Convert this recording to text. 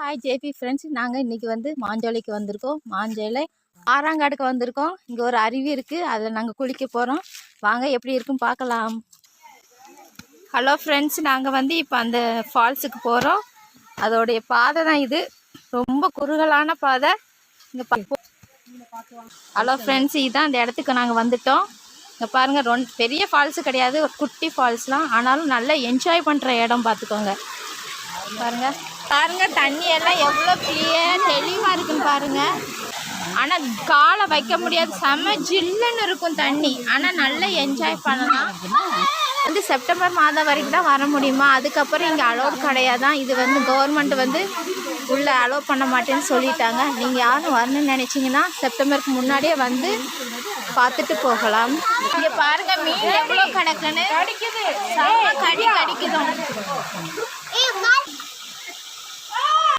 Hi JP friends, நாங்கள் இன்றைக்கி மாஞ்சோலைக்கு வந்திருக்கோம். மாஞ்சோலை ஆறாங்காடுக்கு வந்திருக்கோம். இங்கே ஒரு அருவி இருக்குது, அதில் நாங்கள் குளிக்க போகிறோம். வாங்க எப்படி இருக்குன்னு பார்க்கலாம். ஹலோ ஃப்ரெண்ட்ஸ், நாங்கள் இப்போ அந்த ஃபால்ஸுக்கு போகிறோம். அதோடைய பாதை தான் இது, ரொம்ப குறுகலான பாதை. இங்கே ஹலோ ஃப்ரெண்ட்ஸ், இதுதான் அந்த இடத்துக்கு நாங்கள் வந்துட்டோம். இங்கே பாருங்கள், பெரிய ஃபால்ஸு கிடையாது, ஒரு குட்டி ஃபால்ஸ்லாம். ஆனாலும் நல்லா என்ஜாய் பண்ணுற இடம் பார்த்துக்கோங்க. பாருங்க தண்ணி எல்லாம் எவ்வளோ கிளியர் தெளிவாக இருக்குன்னு பாருங்க. ஆனால் காலை வைக்க முடியாது, செம்ம ஜில்லுன்னு இருக்கும் தண்ணி. ஆனால் நல்லா என்ஜாய் பண்ணலாம். செப்டம்பர் மாதம் வரைக்கும் தான் வர முடியுமா, அதுக்கப்புறம் இங்கே அலோட் கிடையாதான். இது கவர்மெண்ட் உள்ளே அலோவ் பண்ண மாட்டேன்னு சொல்லிட்டாங்க. நீங்கள் யாரும் வரணும்னு நினச்சிங்கன்னா செப்டம்பருக்கு முன்னாடியே பார்த்துட்டு போகலாம். இங்கே பாருங்கள் மீன் எவ்வளோ கிடக்குன்னு, கடிக்குது.